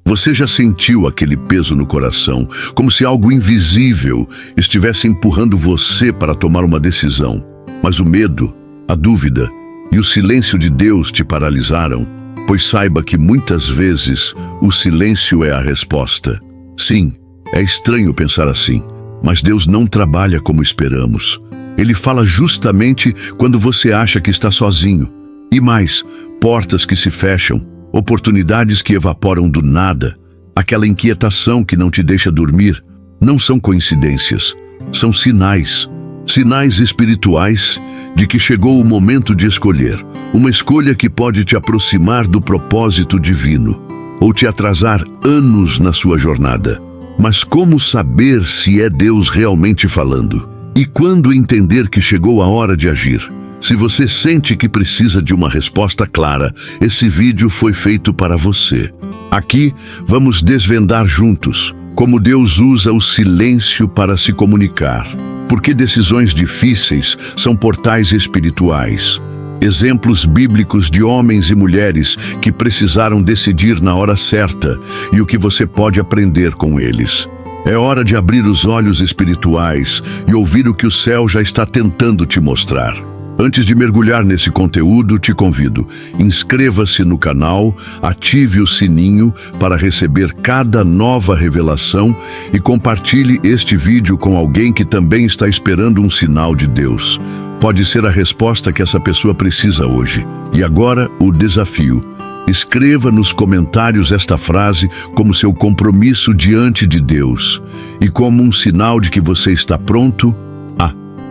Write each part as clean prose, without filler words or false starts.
Você já sentiu aquele peso no coração, como se algo invisível estivesse empurrando você para tomar uma decisão. Mas o medo, a dúvida e o silêncio de Deus te paralisaram? Pois saiba que muitas vezes o silêncio é a resposta. Sim, é estranho pensar assim, mas Deus não trabalha como esperamos. Ele fala justamente quando você acha que está sozinho. E mais, portas que se fecham, oportunidades que evaporam do nada, aquela inquietação que não te deixa dormir, não são coincidências, são sinais. Sinais espirituais de que chegou o momento de escolher, uma escolha que pode te aproximar do propósito divino, ou te atrasar anos na sua jornada. Mas como saber se é Deus realmente falando? E quando entender que chegou a hora de agir? Se você sente que precisa de uma resposta clara, esse vídeo foi feito para você. Aqui vamos desvendar juntos como Deus usa o silêncio para se comunicar. Porque decisões difíceis são portais espirituais. Exemplos bíblicos de homens e mulheres que precisaram decidir na hora certa e o que você pode aprender com eles. É hora de abrir os olhos espirituais e ouvir o que o céu já está tentando te mostrar. Antes de mergulhar nesse conteúdo, te convido, inscreva-se no canal, ative o sininho para receber cada nova revelação e compartilhe este vídeo com alguém que também está esperando um sinal de Deus. Pode ser a resposta que essa pessoa precisa hoje. E agora, o desafio. Escreva nos comentários esta frase como seu compromisso diante de Deus e como um sinal de que você está pronto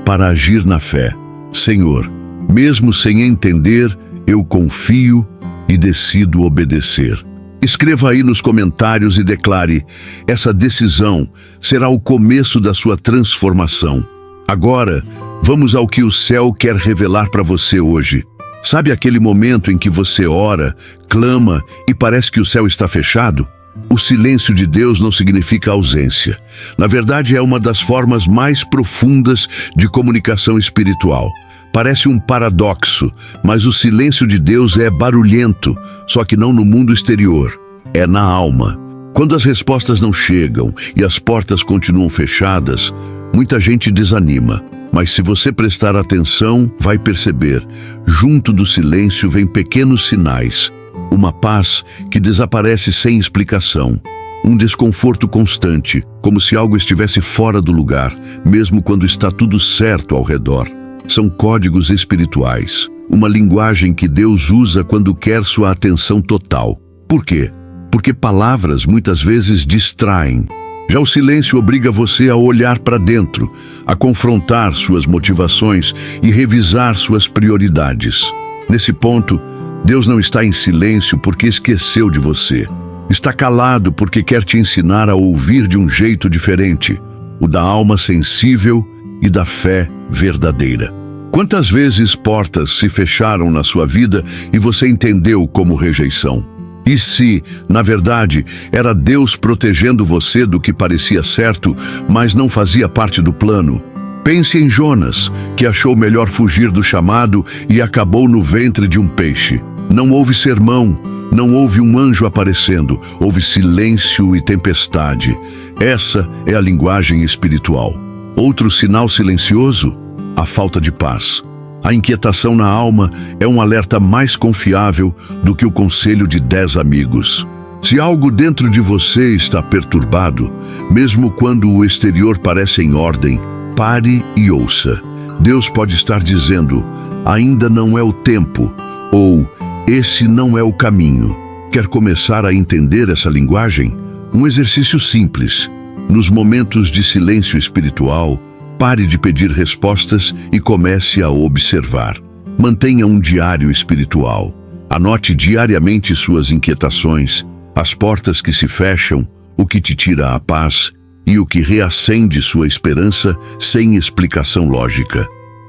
para agir na fé. Senhor, mesmo sem entender, eu confio e decido obedecer. Escreva aí nos comentários e declare: essa decisão será o começo da sua transformação. Agora, vamos ao que o céu quer revelar para você hoje. Sabe aquele momento em que você ora, clama e parece que o céu está fechado? O silêncio de Deus não significa ausência. Na verdade, é uma das formas mais profundas de comunicação espiritual. Parece um paradoxo, mas o silêncio de Deus é barulhento, só que não no mundo exterior, é na alma. Quando as respostas não chegam e as portas continuam fechadas, muita gente desanima. Mas se você prestar atenção, vai perceber, junto do silêncio vem pequenos sinais. Uma paz que desaparece sem explicação. Um desconforto constante, como se algo estivesse fora do lugar, mesmo quando está tudo certo ao redor. São códigos espirituais, uma linguagem que Deus usa quando quer sua atenção total. Por quê? Porque palavras muitas vezes distraem. Já o silêncio obriga você a olhar para dentro, a confrontar suas motivações e revisar suas prioridades. Nesse ponto, Deus não está em silêncio porque esqueceu de você. Está calado porque quer te ensinar a ouvir de um jeito diferente, o da alma sensível e da fé verdadeira. Quantas vezes portas se fecharam na sua vida e você entendeu como rejeição? E se, na verdade, era Deus protegendo você do que parecia certo, mas não fazia parte do plano? Pense em Jonas, que achou melhor fugir do chamado e acabou no ventre de um peixe. Não houve sermão, não houve um anjo aparecendo, houve silêncio e tempestade. Essa é a linguagem espiritual. Outro sinal silencioso? A falta de paz. A inquietação na alma é um alerta mais confiável do que o conselho de 10 amigos. Se algo dentro de você está perturbado, mesmo quando o exterior parece em ordem, pare e ouça. Deus pode estar dizendo: ainda não é o tempo, ou esse não é o caminho. Quer começar a entender essa linguagem? Um exercício simples. Nos momentos de silêncio espiritual, pare de pedir respostas e comece a observar. Mantenha um diário espiritual. Anote diariamente suas inquietações, as portas que se fecham, o que te tira a paz e o que reacende sua esperança sem explicação lógica.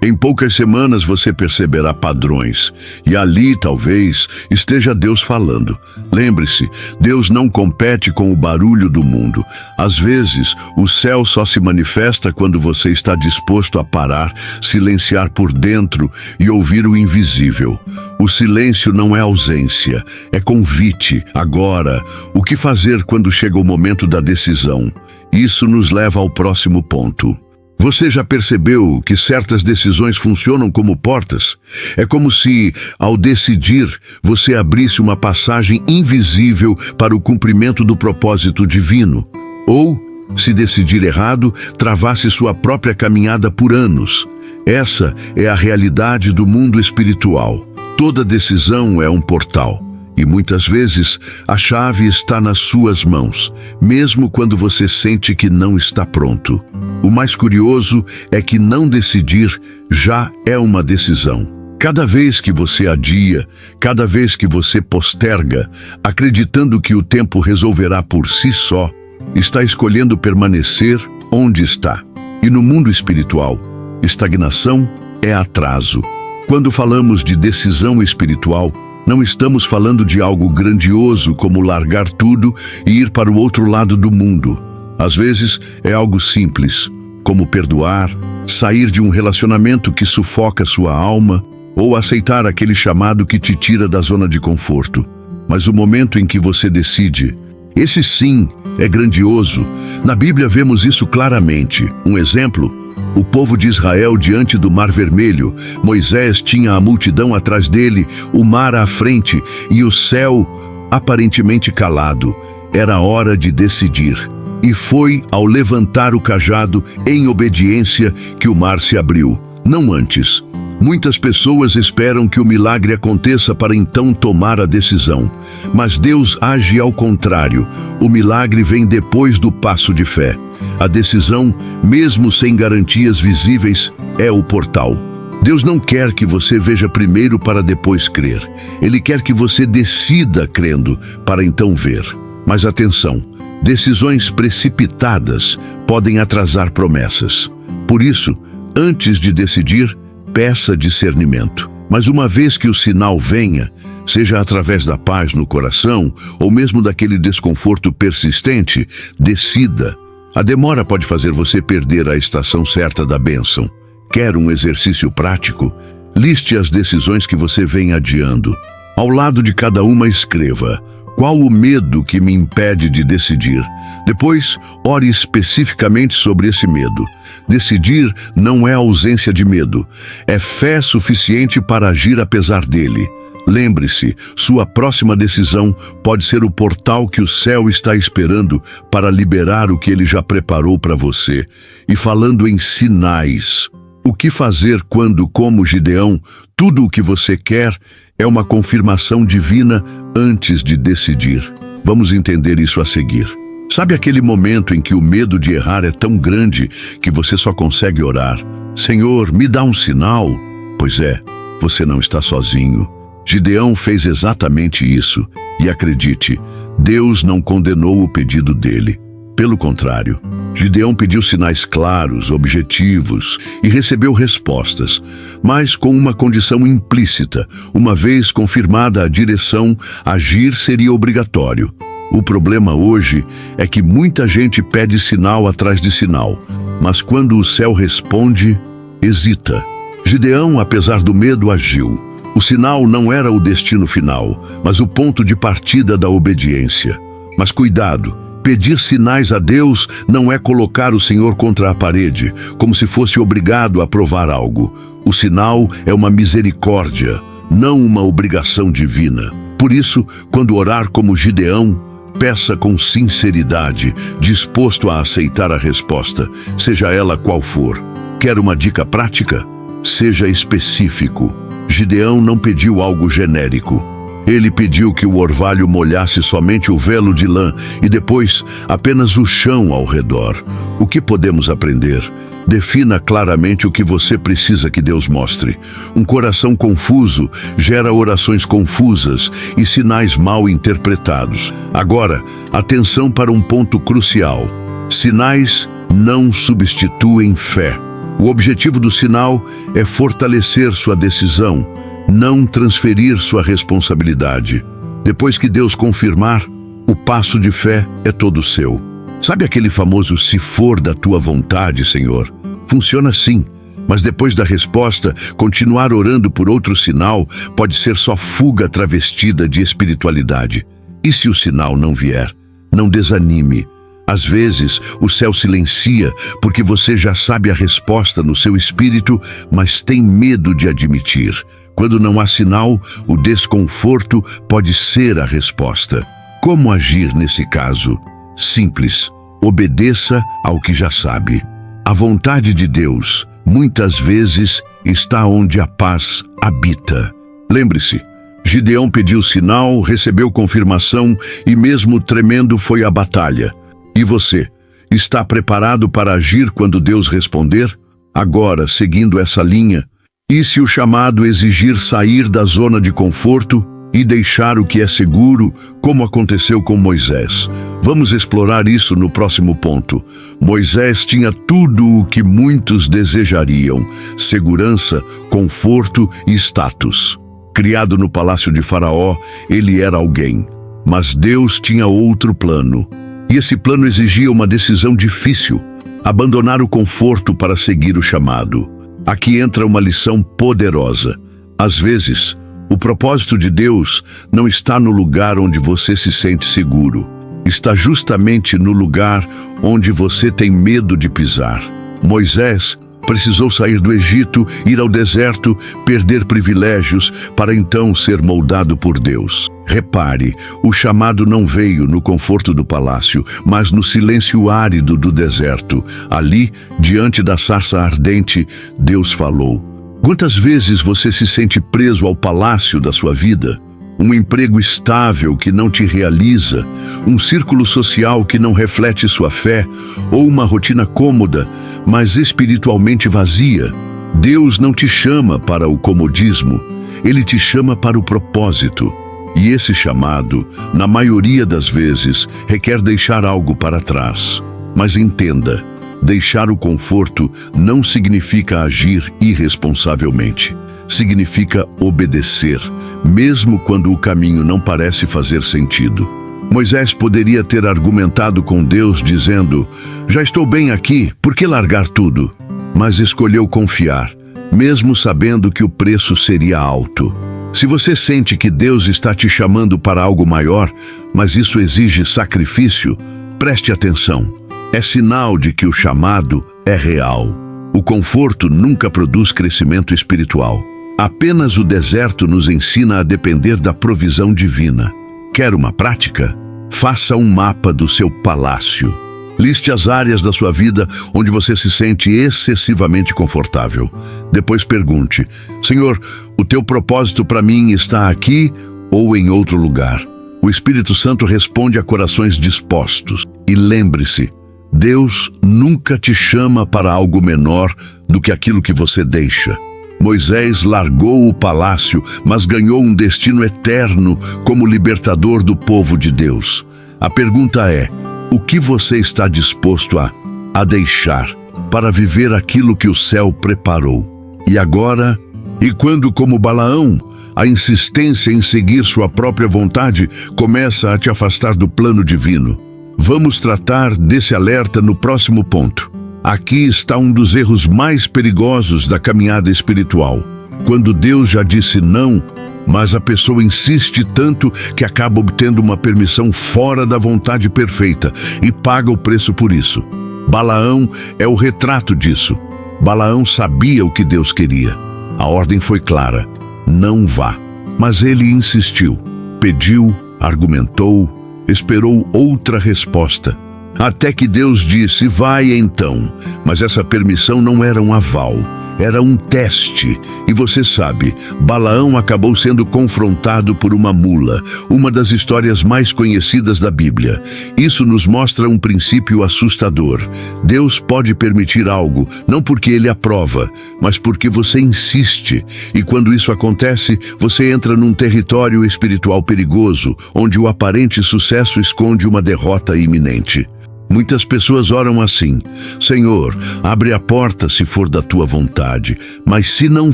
Em poucas semanas você perceberá padrões, e ali talvez esteja Deus falando. Lembre-se, Deus não compete com o barulho do mundo. Às vezes, o céu só se manifesta quando você está disposto a parar, silenciar por dentro e ouvir o invisível. O silêncio não é ausência, é convite. Agora, o que fazer quando chega o momento da decisão? Isso nos leva ao próximo ponto. Você já percebeu que certas decisões funcionam como portas? É como se, ao decidir, você abrisse uma passagem invisível para o cumprimento do propósito divino. Ou, se decidir errado, travasse sua própria caminhada por anos. Essa é a realidade do mundo espiritual. Toda decisão é um portal. E muitas vezes a chave está nas suas mãos, mesmo quando você sente que não está pronto. O mais curioso é que não decidir já é uma decisão. Cada vez que você adia, cada vez que você posterga, acreditando que o tempo resolverá por si só, está escolhendo permanecer onde está. E no mundo espiritual, estagnação é atraso. Quando falamos de decisão espiritual, não estamos falando de algo grandioso como largar tudo e ir para o outro lado do mundo. Às vezes é algo simples, como perdoar, sair de um relacionamento que sufoca sua alma ou aceitar aquele chamado que te tira da zona de conforto. Mas o momento em que você decide, esse sim é grandioso. Na Bíblia vemos isso claramente. Um exemplo: o povo de Israel diante do Mar Vermelho. Moisés tinha a multidão atrás dele, o mar à frente e o céu aparentemente calado. Era hora de decidir. E foi ao levantar o cajado em obediência que o mar se abriu, não antes. Muitas pessoas esperam que o milagre aconteça para então tomar a decisão. Mas Deus age ao contrário. O milagre vem depois do passo de fé. A decisão, mesmo sem garantias visíveis, é o portal. Deus não quer que você veja primeiro para depois crer. Ele quer que você decida crendo para então ver. Mas atenção, decisões precipitadas podem atrasar promessas. Por isso, antes de decidir, peça discernimento. Mas uma vez que o sinal venha, seja através da paz no coração ou mesmo daquele desconforto persistente, decida. A demora pode fazer você perder a estação certa da bênção. Quer um exercício prático? Liste as decisões que você vem adiando. Ao lado de cada uma, escreva: qual o medo que me impede de decidir? Depois, ore especificamente sobre esse medo. Decidir não é ausência de medo, é fé suficiente para agir apesar dele. Lembre-se, sua próxima decisão pode ser o portal que o céu está esperando para liberar o que ele já preparou para você. E falando em sinais, o que fazer quando, como Gideão, tudo o que você quer é uma confirmação divina antes de decidir? Vamos entender isso a seguir. Sabe aquele momento em que o medo de errar é tão grande que você só consegue orar: Senhor, me dá um sinal? Pois é, você não está sozinho. Gideão fez exatamente isso. E acredite, Deus não condenou o pedido dele. Pelo contrário, Gideão pediu sinais claros, objetivos e recebeu respostas, mas com uma condição implícita. Uma vez confirmada a direção, agir seria obrigatório. O problema hoje é que muita gente pede sinal atrás de sinal, mas quando o céu responde, hesita. Gideão, apesar do medo, agiu. O sinal não era o destino final, mas o ponto de partida da obediência. Mas cuidado, pedir sinais a Deus não é colocar o Senhor contra a parede, como se fosse obrigado a provar algo. O sinal é uma misericórdia, não uma obrigação divina. Por isso, quando orar como Gideão, peça com sinceridade, disposto a aceitar a resposta, seja ela qual for. Quer uma dica prática? Seja específico. Gideão não pediu algo genérico. Ele pediu que o orvalho molhasse somente o velo de lã e depois apenas o chão ao redor. O que podemos aprender? Defina claramente o que você precisa que Deus mostre. Um coração confuso gera orações confusas e sinais mal interpretados. Agora, atenção para um ponto crucial. Sinais não substituem fé. O objetivo do sinal é fortalecer sua decisão, não transferir sua responsabilidade. Depois que Deus confirmar, o passo de fé é todo seu. Sabe aquele famoso "se for da tua vontade, Senhor"? Funciona assim, mas depois da resposta, continuar orando por outro sinal pode ser só fuga travestida de espiritualidade. E se o sinal não vier? Não desanime. Às vezes, o céu silencia porque você já sabe a resposta no seu espírito, mas tem medo de admitir. Quando não há sinal, o desconforto pode ser a resposta. Como agir nesse caso? Simples. Obedeça ao que já sabe. A vontade de Deus, muitas vezes, está onde a paz habita. Lembre-se, Gideão pediu sinal, recebeu confirmação e mesmo tremendo foi à batalha. E você, está preparado para agir quando Deus responder? Agora, seguindo essa linha, e se o chamado exigir sair da zona de conforto e deixar o que é seguro, como aconteceu com Moisés? Vamos explorar isso no próximo ponto. Moisés tinha tudo o que muitos desejariam: segurança, conforto e status. Criado no palácio de Faraó, ele era alguém. Mas Deus tinha outro plano. E esse plano exigia uma decisão difícil: abandonar o conforto para seguir o chamado. Aqui entra uma lição poderosa. Às vezes, o propósito de Deus não está no lugar onde você se sente seguro. Está justamente no lugar onde você tem medo de pisar. Moisés precisou sair do Egito, ir ao deserto, perder privilégios, para então ser moldado por Deus. Repare, o chamado não veio no conforto do palácio, mas no silêncio árido do deserto. Ali, diante da sarça ardente, Deus falou. Quantas vezes você se sente preso ao palácio da sua vida? Um emprego estável que não te realiza, um círculo social que não reflete sua fé, ou uma rotina cômoda, mas espiritualmente vazia. Deus não te chama para o comodismo, Ele te chama para o propósito. E esse chamado, na maioria das vezes, requer deixar algo para trás. Mas entenda, deixar o conforto não significa agir irresponsavelmente. Significa obedecer, mesmo quando o caminho não parece fazer sentido. Moisés poderia ter argumentado com Deus dizendo: já estou bem aqui, por que largar tudo? Mas escolheu confiar, mesmo sabendo que o preço seria alto. Se você sente que Deus está te chamando para algo maior, mas isso exige sacrifício, preste atenção. É sinal de que o chamado é real. O conforto nunca produz crescimento espiritual. Apenas o deserto nos ensina a depender da provisão divina. Quer uma prática? Faça um mapa do seu palácio. Liste as áreas da sua vida onde você se sente excessivamente confortável. Depois pergunte: Senhor, o teu propósito para mim está aqui ou em outro lugar? O Espírito Santo responde a corações dispostos. E lembre-se, Deus nunca te chama para algo menor do que aquilo que você deixa. Moisés largou o palácio, mas ganhou um destino eterno como libertador do povo de Deus. A pergunta é: o que você está disposto a deixar para viver aquilo que o céu preparou? E agora, e quando, como Balaão, a insistência em seguir sua própria vontade começa a te afastar do plano divino? Vamos tratar desse alerta no próximo ponto. Aqui está um dos erros mais perigosos da caminhada espiritual. Quando Deus já disse não, mas a pessoa insiste tanto que acaba obtendo uma permissão fora da vontade perfeita e paga o preço por isso. Balaão é o retrato disso. Balaão sabia o que Deus queria. A ordem foi clara: não vá. Mas ele insistiu, pediu, argumentou, esperou outra resposta. Até que Deus disse: vai então. Mas essa permissão não era um aval, era um teste. E você sabe, Balaão acabou sendo confrontado por uma mula, uma das histórias mais conhecidas da Bíblia. Isso nos mostra um princípio assustador. Deus pode permitir algo, não porque Ele aprova, mas porque você insiste. E quando isso acontece, você entra num território espiritual perigoso, onde o aparente sucesso esconde uma derrota iminente. Muitas pessoas oram assim: Senhor, abre a porta se for da tua vontade, mas se não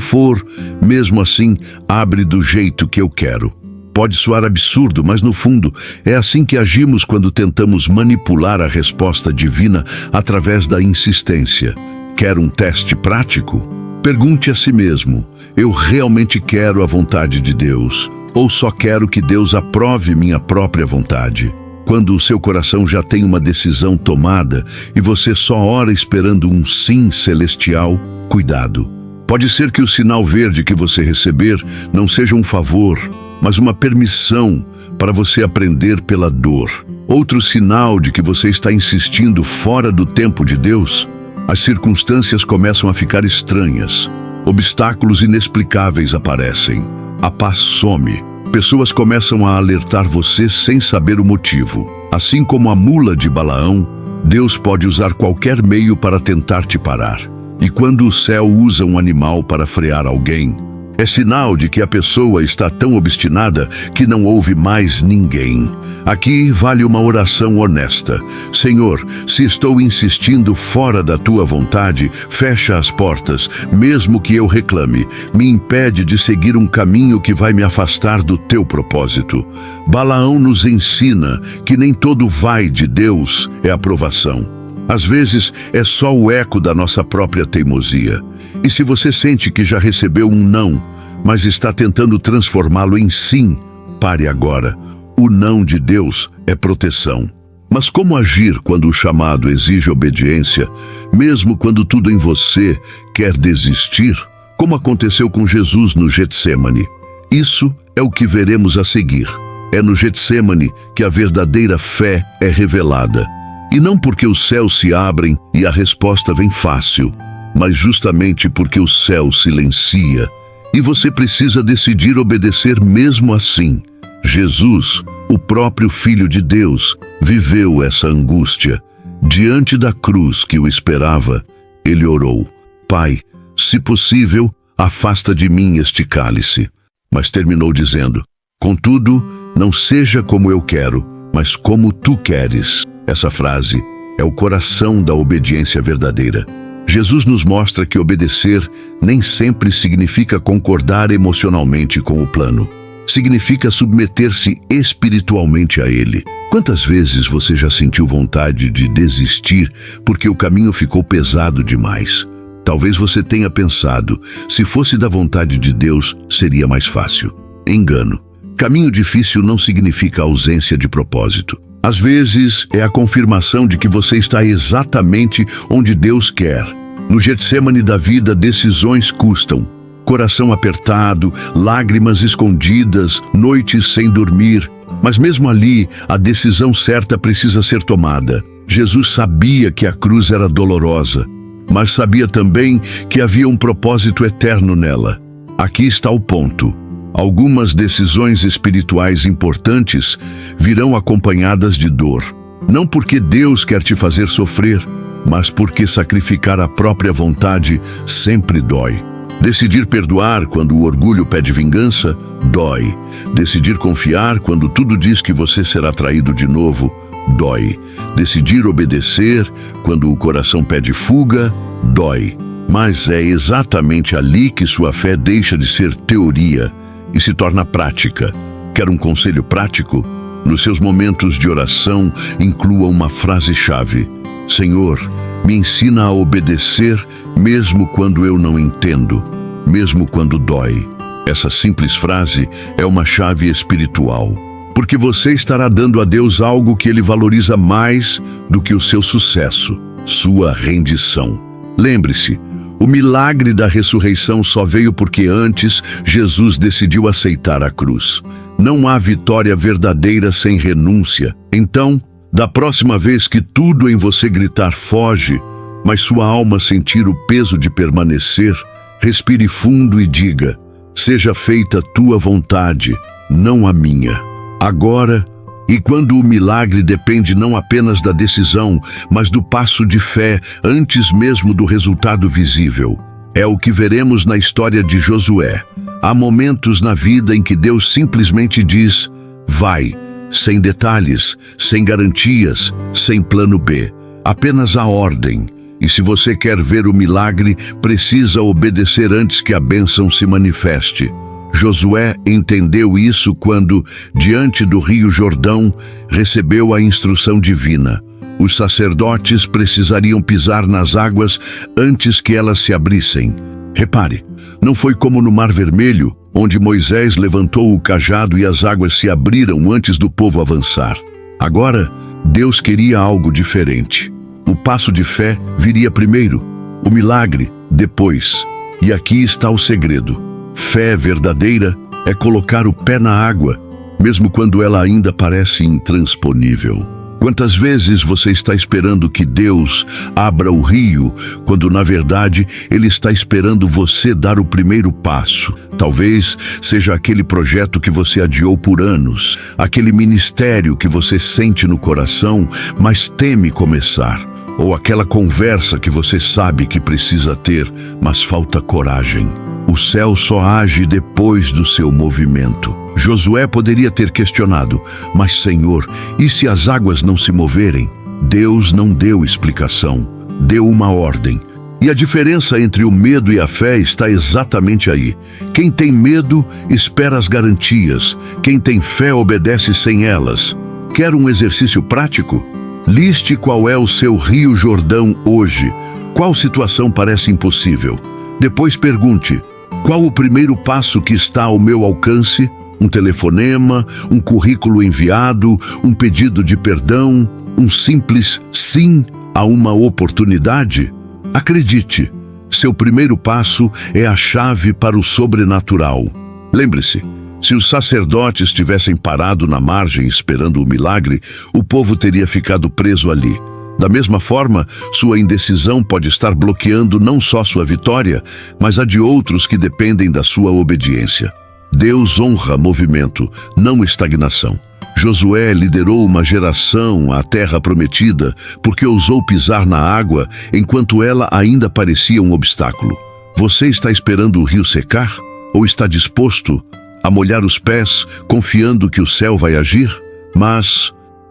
for, mesmo assim, abre do jeito que eu quero. Pode soar absurdo, mas no fundo é assim que agimos quando tentamos manipular a resposta divina através da insistência. Quer um teste prático? Pergunte a si mesmo: eu realmente quero a vontade de Deus? Ou só quero que Deus aprove minha própria vontade? Quando o seu coração já tem uma decisão tomada e você só ora esperando um sim celestial, cuidado. Pode ser que o sinal verde que você receber não seja um favor, mas uma permissão para você aprender pela dor. Outro sinal de que você está insistindo fora do tempo de Deus: as circunstâncias começam a ficar estranhas. Obstáculos inexplicáveis aparecem. A paz some. Pessoas começam a alertar você sem saber o motivo. Assim como a mula de Balaão, Deus pode usar qualquer meio para tentar te parar. E quando o céu usa um animal para frear alguém, é sinal de que a pessoa está tão obstinada que não ouve mais ninguém. Aqui vale uma oração honesta: Senhor, se estou insistindo fora da tua vontade, fecha as portas, mesmo que eu reclame. Me impede de seguir um caminho que vai me afastar do teu propósito. Balaão nos ensina que nem todo vai de Deus é aprovação. Às vezes é só o eco da nossa própria teimosia. E se você sente que já recebeu um não, mas está tentando transformá-lo em sim, pare agora. O não de Deus é proteção. Mas como agir quando o chamado exige obediência, mesmo quando tudo em você quer desistir? Como aconteceu com Jesus no Getsêmani. Isso é o que veremos a seguir. É no Getsêmani que a verdadeira fé é revelada. E não porque os céus se abrem e a resposta vem fácil, mas justamente porque o céu silencia. E você precisa decidir obedecer mesmo assim. Jesus, o próprio Filho de Deus, viveu essa angústia. Diante da cruz que o esperava, ele orou: Pai, se possível, afasta de mim este cálice. Mas terminou dizendo: Contudo, não seja como eu quero, mas como tu queres. Essa frase é o coração da obediência verdadeira. Jesus nos mostra que obedecer nem sempre significa concordar emocionalmente com o plano. Significa submeter-se espiritualmente a ele. Quantas vezes você já sentiu vontade de desistir porque o caminho ficou pesado demais? Talvez você tenha pensado: se fosse da vontade de Deus, seria mais fácil. Engano. Caminho difícil não significa ausência de propósito. Às vezes, é a confirmação de que você está exatamente onde Deus quer. No Getsêmani da vida, decisões custam. Coração apertado, lágrimas escondidas, noites sem dormir. Mas mesmo ali, a decisão certa precisa ser tomada. Jesus sabia que a cruz era dolorosa, mas sabia também que havia um propósito eterno nela. Aqui está o ponto. Algumas decisões espirituais importantes virão acompanhadas de dor. Não porque Deus quer te fazer sofrer, mas porque sacrificar a própria vontade sempre dói. Decidir perdoar quando o orgulho pede vingança, dói. Decidir confiar quando tudo diz que você será traído de novo, dói. Decidir obedecer quando o coração pede fuga, dói. Mas é exatamente ali que sua fé deixa de ser teoria e se torna prática. Quer um conselho prático? Nos seus momentos de oração, inclua uma frase-chave: Senhor, me ensina a obedecer mesmo quando eu não entendo, mesmo quando dói. Essa simples frase é uma chave espiritual, porque você estará dando a Deus algo que Ele valoriza mais do que o seu sucesso, sua rendição. Lembre-se, o milagre da ressurreição só veio porque antes Jesus decidiu aceitar a cruz. Não há vitória verdadeira sem renúncia. Então, da próxima vez que tudo em você gritar foge, mas sua alma sentir o peso de permanecer, respire fundo e diga: seja feita a tua vontade, não a minha. Agora, e quando o milagre depende não apenas da decisão, mas do passo de fé antes mesmo do resultado visível. É o que veremos na história de Josué. Há momentos na vida em que Deus simplesmente diz: vai, sem detalhes, sem garantias, sem plano B. Apenas a ordem. E se você quer ver o milagre, precisa obedecer antes que a bênção se manifeste. Josué entendeu isso quando, diante do rio Jordão, recebeu a instrução divina. Os sacerdotes precisariam pisar nas águas antes que elas se abrissem. Repare, não foi como no Mar Vermelho, onde Moisés levantou o cajado e as águas se abriram antes do povo avançar. Agora, Deus queria algo diferente. O passo de fé viria primeiro, o milagre depois. E aqui está o segredo. Fé verdadeira é colocar o pé na água, mesmo quando ela ainda parece intransponível. Quantas vezes você está esperando que Deus abra o rio, quando na verdade Ele está esperando você dar o primeiro passo? Talvez seja aquele projeto que você adiou por anos, aquele ministério que você sente no coração, mas teme começar, ou aquela conversa que você sabe que precisa ter, mas falta coragem. O céu só age depois do seu movimento. Josué poderia ter questionado, mas Senhor, e se as águas não se moverem? Deus não deu explicação, deu uma ordem. E a diferença entre o medo e a fé está exatamente aí. Quem tem medo espera as garantias, quem tem fé obedece sem elas. Quer um exercício prático? Liste qual é o seu rio Jordão hoje. Qual situação parece impossível? Depois pergunte, qual o primeiro passo que está ao meu alcance? Um telefonema, um currículo enviado, um pedido de perdão, um simples sim a uma oportunidade? Acredite, seu primeiro passo é a chave para o sobrenatural. Lembre-se, se os sacerdotes tivessem parado na margem esperando o milagre, o povo teria ficado preso ali. Da mesma forma, sua indecisão pode estar bloqueando não só sua vitória, mas a de outros que dependem da sua obediência. Deus honra movimento, não estagnação. Josué liderou uma geração à terra prometida porque ousou pisar na água enquanto ela ainda parecia um obstáculo. Você está esperando o rio secar? Ou está disposto a molhar os pés, confiando que o céu vai agir?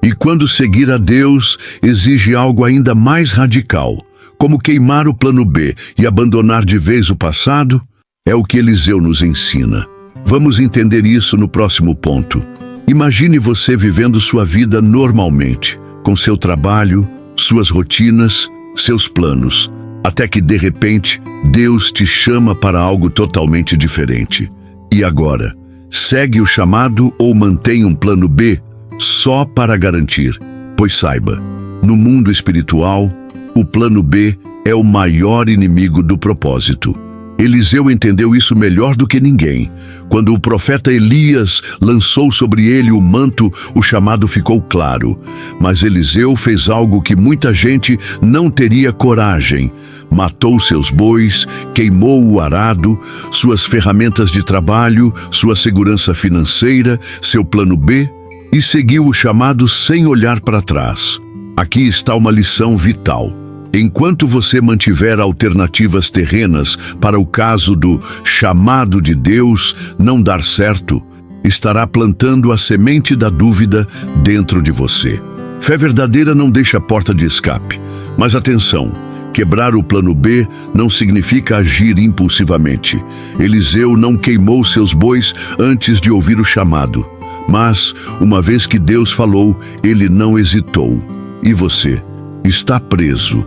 E quando seguir a Deus exige algo ainda mais radical, como queimar o plano B e abandonar de vez o passado, é o que Eliseu nos ensina. Vamos entender isso no próximo ponto. Imagine você vivendo sua vida normalmente, com seu trabalho, suas rotinas, seus planos, até que de repente Deus te chama para algo totalmente diferente. E agora, segue o chamado ou mantém um plano B só para garantir? Pois saiba, no mundo espiritual, o plano B é o maior inimigo do propósito. Eliseu entendeu isso melhor do que ninguém. Quando o profeta Elias lançou sobre ele o manto, o chamado ficou claro. Mas Eliseu fez algo que muita gente não teria coragem. Matou seus bois, queimou o arado, suas ferramentas de trabalho, sua segurança financeira, seu plano B, e seguiu o chamado sem olhar para trás. Aqui está uma lição vital. Enquanto você mantiver alternativas terrenas para o caso do chamado de Deus não dar certo, estará plantando a semente da dúvida dentro de você. Fé verdadeira não deixa porta de escape. Mas atenção, quebrar o plano B não significa agir impulsivamente. Eliseu não queimou seus bois antes de ouvir o chamado. Mas, uma vez que Deus falou, ele não hesitou. E você está preso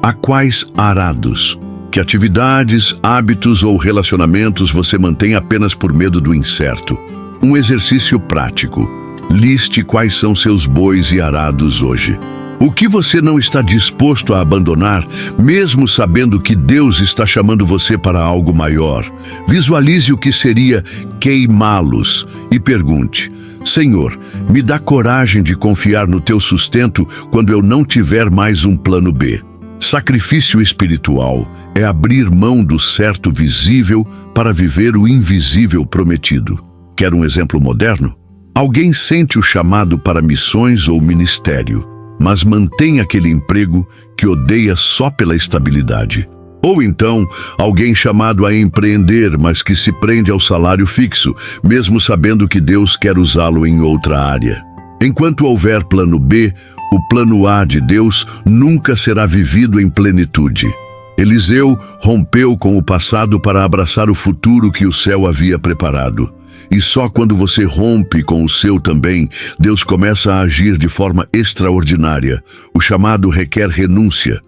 a quais arados? Que atividades, hábitos ou relacionamentos você mantém apenas por medo do incerto? Um exercício prático. Liste quais são seus bois e arados hoje. O que você não está disposto a abandonar, mesmo sabendo que Deus está chamando você para algo maior? Visualize o que seria queimá-los e pergunte: Senhor, me dá coragem de confiar no teu sustento quando eu não tiver mais um plano B. Sacrifício espiritual é abrir mão do certo visível para viver o invisível prometido. Quer um exemplo moderno? Alguém sente o chamado para missões ou ministério, mas mantém aquele emprego que odeia só pela estabilidade. Ou então, alguém chamado a empreender, mas que se prende ao salário fixo, mesmo sabendo que Deus quer usá-lo em outra área. Enquanto houver plano B, o plano A de Deus nunca será vivido em plenitude. Eliseu rompeu com o passado para abraçar o futuro que o céu havia preparado. E só quando você rompe com o seu também, Deus começa a agir de forma extraordinária. O chamado requer renúncia.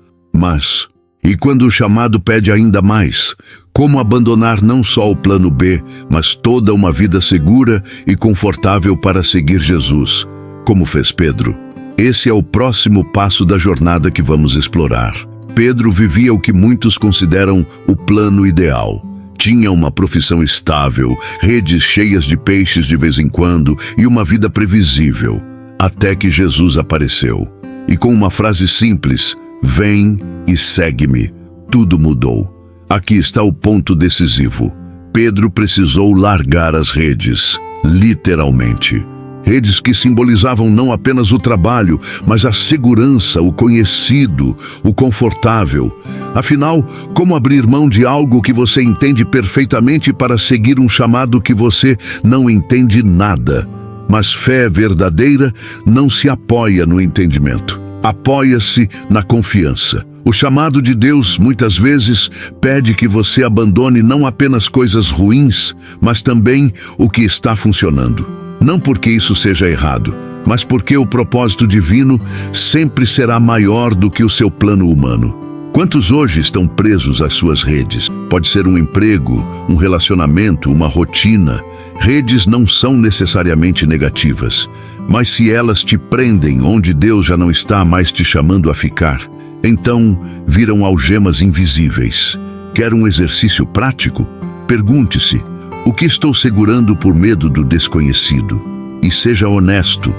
E quando o chamado pede ainda mais, como abandonar não só o plano B, mas toda uma vida segura e confortável para seguir Jesus, como fez Pedro? Esse é o próximo passo da jornada que vamos explorar. Pedro vivia o que muitos consideram o plano ideal. Tinha uma profissão estável, redes cheias de peixes de vez em quando e uma vida previsível, até que Jesus apareceu. E com uma frase simples, "Vem e segue-me", tudo mudou. Aqui está o ponto decisivo. Pedro precisou largar as redes, literalmente. Redes que simbolizavam não apenas o trabalho, mas a segurança, o conhecido, o confortável. Afinal, como abrir mão de algo que você entende perfeitamente para seguir um chamado que você não entende nada? Mas fé verdadeira não se apoia no entendimento. Apoia-se na confiança. O chamado de Deus, muitas vezes, pede que você abandone não apenas coisas ruins, mas também o que está funcionando. Não porque isso seja errado, mas porque o propósito divino sempre será maior do que o seu plano humano. Quantos hoje estão presos às suas redes? Pode ser um emprego, um relacionamento, uma rotina. Redes não são necessariamente negativas, mas se elas te prendem onde Deus já não está mais te chamando a ficar, então viram algemas invisíveis. Quer um exercício prático? Pergunte-se: o que estou segurando por medo do desconhecido? E seja honesto.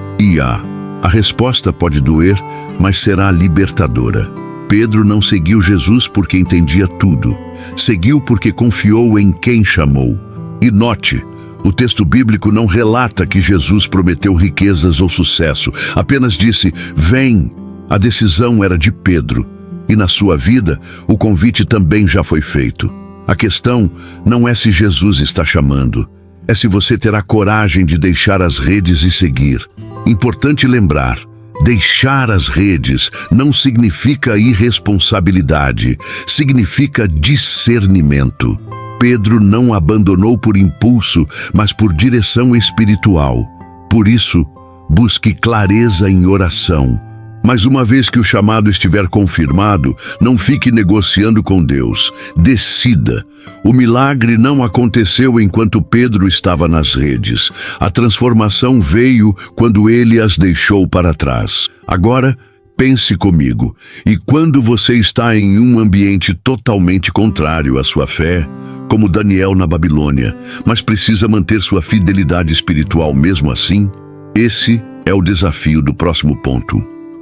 A resposta pode doer, mas será libertadora. Pedro não seguiu Jesus porque entendia tudo. Seguiu porque confiou em quem chamou. E note, o texto bíblico não relata que Jesus prometeu riquezas ou sucesso. Apenas disse: "Vem". A decisão era de Pedro. E na sua vida, o convite também já foi feito. A questão não é se Jesus está chamando, é se você terá coragem de deixar as redes e seguir. Importante lembrar, deixar as redes não significa irresponsabilidade, significa discernimento. Pedro não abandonou por impulso, mas por direção espiritual. Por isso, busque clareza em oração. Mas uma vez que o chamado estiver confirmado, não fique negociando com Deus. Decida. O milagre não aconteceu enquanto Pedro estava nas redes. A transformação veio quando ele as deixou para trás. Agora, pense comigo. E quando você está em um ambiente totalmente contrário à sua fé, como Daniel na Babilônia, mas precisa manter sua fidelidade espiritual mesmo assim? Esse é o desafio do próximo ponto.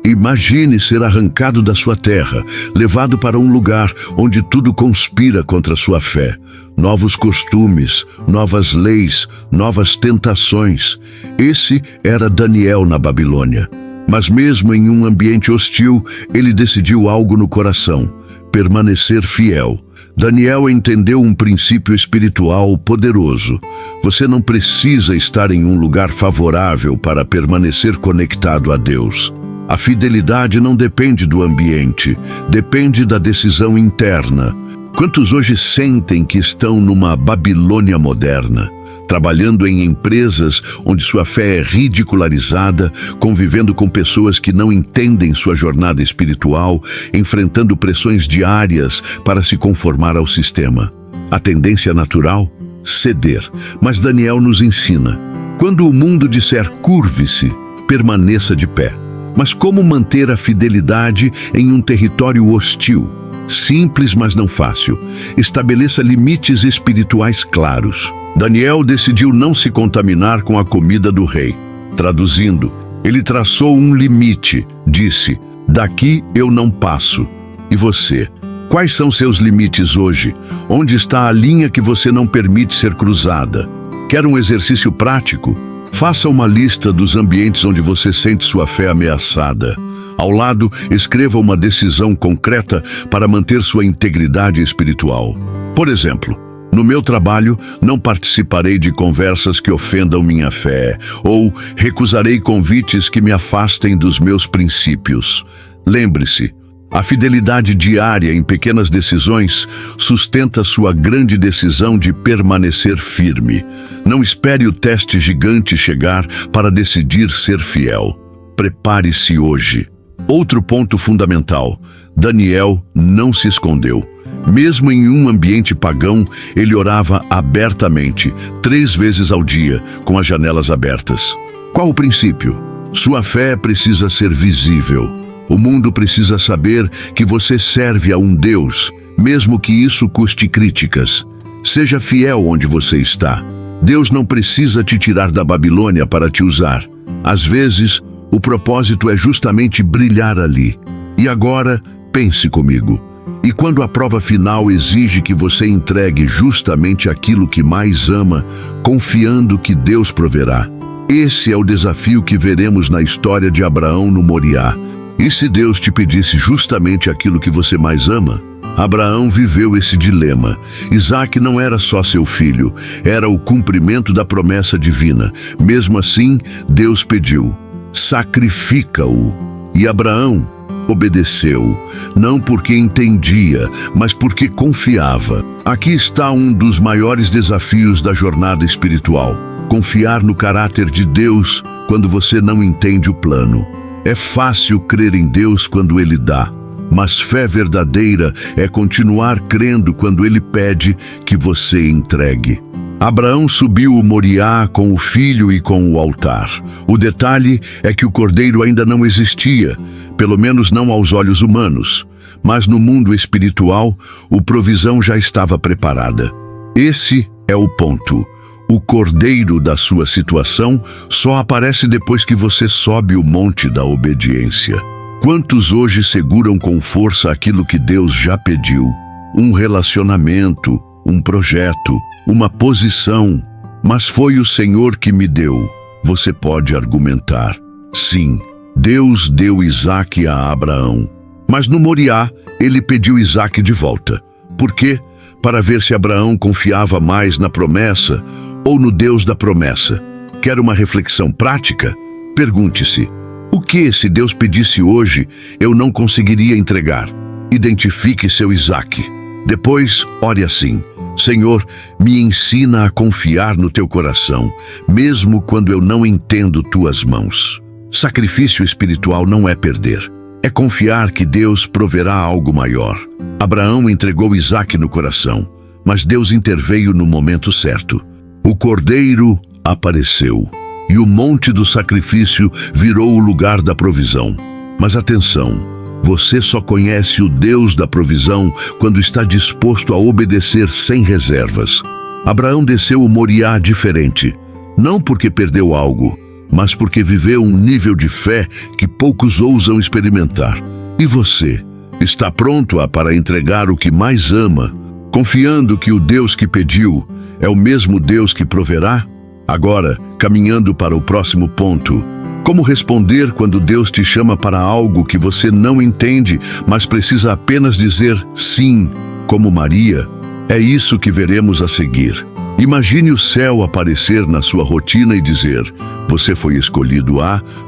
Imagine ser arrancado da sua terra, levado para um lugar onde tudo conspira contra sua fé. Novos costumes, novas leis, novas tentações. Esse era Daniel na Babilônia. Mas mesmo em um ambiente hostil, ele decidiu algo no coração: permanecer fiel. Daniel entendeu um princípio espiritual poderoso. Você não precisa estar em um lugar favorável para permanecer conectado a Deus. A fidelidade não depende do ambiente, depende da decisão interna. Quantos hoje sentem que estão numa Babilônia moderna, trabalhando em empresas onde sua fé é ridicularizada, convivendo com pessoas que não entendem sua jornada espiritual, enfrentando pressões diárias para se conformar ao sistema? A tendência natural? Ceder. Mas Daniel nos ensina: quando o mundo disser curve-se, permaneça de pé. Mas como manter a fidelidade em um território hostil? Simples, mas não fácil. Estabeleça limites espirituais claros. Daniel decidiu não se contaminar com a comida do rei. Traduzindo, ele traçou um limite. Disse: "Daqui eu não passo". E você? Quais são seus limites hoje? Onde está a linha que você não permite ser cruzada? Quer um exercício prático? Faça uma lista dos ambientes onde você sente sua fé ameaçada. Ao lado, escreva uma decisão concreta para manter sua integridade espiritual. Por exemplo, no meu trabalho, não participarei de conversas que ofendam minha fé, ou recusarei convites que me afastem dos meus princípios. Lembre-se, a fidelidade diária em pequenas decisões sustenta sua grande decisão de permanecer firme. Não espere o teste gigante chegar para decidir ser fiel. Prepare-se hoje. Outro ponto fundamental: Daniel não se escondeu. Mesmo em um ambiente pagão, ele orava abertamente, 3 vezes ao dia, com as janelas abertas. Qual o princípio? Sua fé precisa ser visível. O mundo precisa saber que você serve a um Deus, mesmo que isso custe críticas. Seja fiel onde você está. Deus não precisa te tirar da Babilônia para te usar. Às vezes, o propósito é justamente brilhar ali. E agora, pense comigo. E quando a prova final exige que você entregue justamente aquilo que mais ama, confiando que Deus proverá? Esse é o desafio que veremos na história de Abraão no Moriá. E se Deus te pedisse justamente aquilo que você mais ama? Abraão viveu esse dilema. Isaque não era só seu filho, era o cumprimento da promessa divina. Mesmo assim, Deus pediu: sacrifica-o. E Abraão obedeceu, não porque entendia, mas porque confiava. Aqui está um dos maiores desafios da jornada espiritual: confiar no caráter de Deus quando você não entende o plano. É fácil crer em Deus quando Ele dá, mas fé verdadeira é continuar crendo quando Ele pede que você entregue. Abraão subiu o Moriá com o filho e com o altar. O detalhe é que o cordeiro ainda não existia, pelo menos não aos olhos humanos, mas no mundo espiritual, a provisão já estava preparada. Esse é o ponto. O cordeiro da sua situação só aparece depois que você sobe o monte da obediência. Quantos hoje seguram com força aquilo que Deus já pediu? Um relacionamento, um projeto, uma posição. Mas foi o Senhor que me deu. Você pode argumentar: sim, Deus deu Isaque a Abraão. Mas no Moriá, ele pediu Isaque de volta. Por quê? Para ver se Abraão confiava mais na promessa ou no Deus da promessa. Quer uma reflexão prática? Pergunte-se: o que, se Deus pedisse hoje, eu não conseguiria entregar? Identifique seu Isaque. Depois, ore assim: Senhor, me ensina a confiar no teu coração, mesmo quando eu não entendo tuas mãos. Sacrifício espiritual não é perder. É confiar que Deus proverá algo maior. Abraão entregou Isaque no coração, mas Deus interveio no momento certo. O cordeiro apareceu, e o monte do sacrifício virou o lugar da provisão. Mas atenção, você só conhece o Deus da provisão quando está disposto a obedecer sem reservas. Abraão desceu o Moriá diferente, não porque perdeu algo, mas porque viveu um nível de fé que poucos ousam experimentar. E você, está pronto para entregar o que mais ama, confiando que o Deus que pediu é o mesmo Deus que proverá? Agora, caminhando para o próximo ponto: como responder quando Deus te chama para algo que você não entende, mas precisa apenas dizer sim, como Maria? É isso que veremos a seguir. Imagine o céu aparecer na sua rotina e dizer: você foi escolhido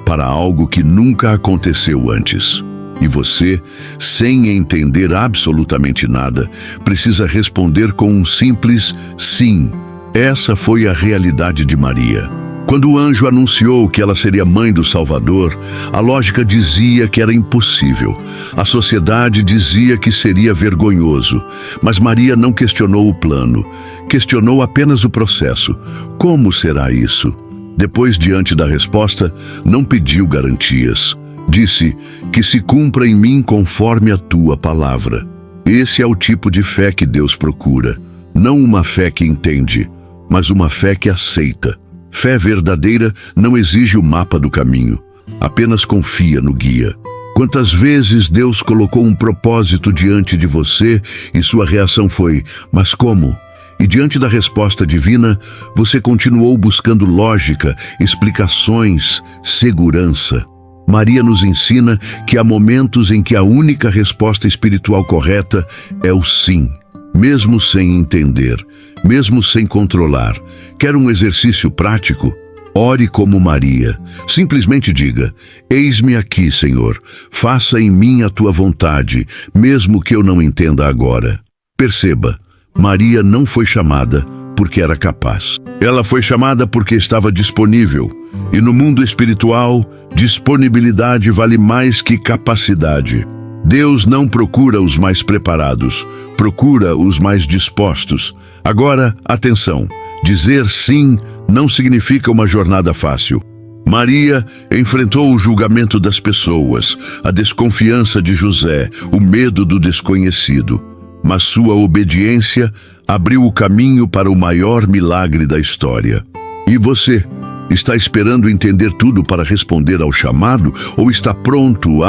para algo que nunca aconteceu antes. E você, sem entender absolutamente nada, precisa responder com um simples sim. Essa foi a realidade de Maria. Quando o anjo anunciou que ela seria mãe do Salvador, a lógica dizia que era impossível. A sociedade dizia que seria vergonhoso. Mas Maria não questionou o plano, questionou apenas o processo. Como será isso? Depois, diante da resposta, não pediu garantias. Disse: que se cumpra em mim conforme a tua palavra. Esse é o tipo de fé que Deus procura. Não uma fé que entende, mas uma fé que aceita. Fé verdadeira não exige o mapa do caminho, apenas confia no guia. Quantas vezes Deus colocou um propósito diante de você e sua reação foi: mas como? E diante da resposta divina, você continuou buscando lógica, explicações, segurança. Maria nos ensina que há momentos em que a única resposta espiritual correta é o sim, mesmo sem entender, mesmo sem controlar. Quer um exercício prático? Ore como Maria. Simplesmente diga: eis-me aqui, Senhor. Faça em mim a tua vontade, mesmo que eu não entenda agora. Perceba, Maria não foi chamada porque era capaz. Ela foi chamada porque estava disponível. E no mundo espiritual, disponibilidade vale mais que capacidade. Deus não procura os mais preparados, procura os mais dispostos. Agora, atenção, dizer sim não significa uma jornada fácil. Maria enfrentou o julgamento das pessoas, a desconfiança de José, o medo do desconhecido. Mas sua obediência abriu o caminho para o maior milagre da história. E você? Está esperando entender tudo para responder ao chamado ou está pronto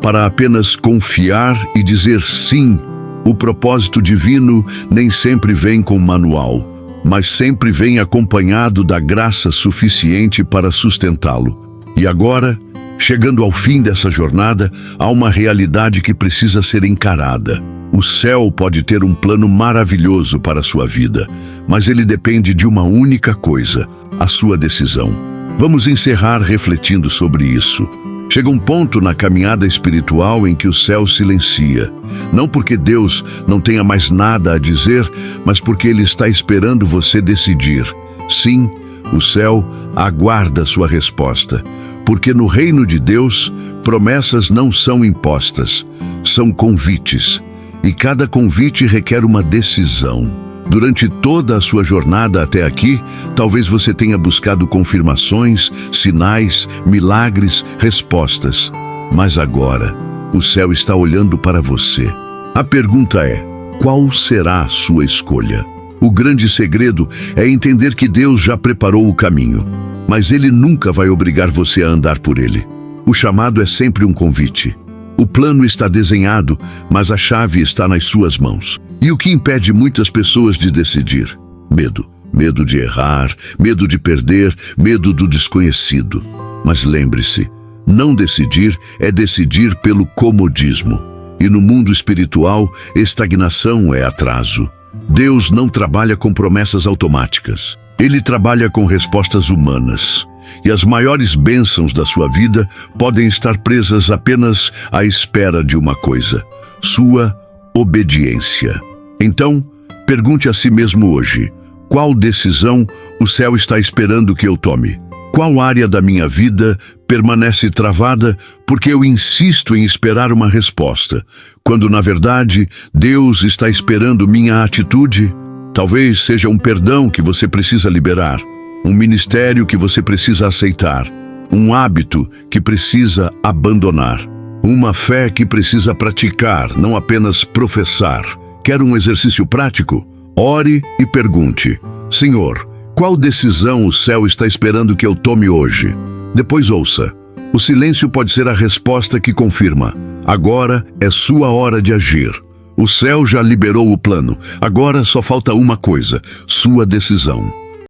para apenas confiar e dizer sim? O propósito divino nem sempre vem com manual, mas sempre vem acompanhado da graça suficiente para sustentá-lo. E agora, chegando ao fim dessa jornada, há uma realidade que precisa ser encarada. O céu pode ter um plano maravilhoso para a sua vida, mas ele depende de uma única coisa: a sua decisão. Vamos encerrar refletindo sobre isso. Chega um ponto na caminhada espiritual em que o céu silencia. Não porque Deus não tenha mais nada a dizer, mas porque Ele está esperando você decidir. Sim, o céu aguarda sua resposta. Porque no reino de Deus, promessas não são impostas, são convites. E cada convite requer uma decisão. Durante toda a sua jornada até aqui, talvez você tenha buscado confirmações, sinais, milagres, respostas. Mas agora, o céu está olhando para você. A pergunta é: qual será a sua escolha? O grande segredo é entender que Deus já preparou o caminho, mas Ele nunca vai obrigar você a andar por ele. O chamado é sempre um convite. O plano está desenhado, mas a chave está nas suas mãos. E o que impede muitas pessoas de decidir? Medo. Medo de errar, medo de perder, medo do desconhecido. Mas lembre-se, não decidir é decidir pelo comodismo. E no mundo espiritual, estagnação é atraso. Deus não trabalha com promessas automáticas. Ele trabalha com respostas humanas. E as maiores bênçãos da sua vida podem estar presas apenas à espera de uma coisa: sua obediência. Então, pergunte a si mesmo hoje: qual decisão o céu está esperando que eu tome? Qual área da minha vida permanece travada porque eu insisto em esperar uma resposta, quando na verdade Deus está esperando minha atitude? Talvez seja um perdão que você precisa liberar, um ministério que você precisa aceitar, um hábito que precisa abandonar, uma fé que precisa praticar, não apenas professar. Quer um exercício prático? Ore e pergunte: Senhor, qual decisão o céu está esperando que eu tome hoje? Depois ouça. O silêncio pode ser a resposta que confirma: agora é sua hora de agir. O céu já liberou o plano. Agora só falta uma coisa: sua decisão.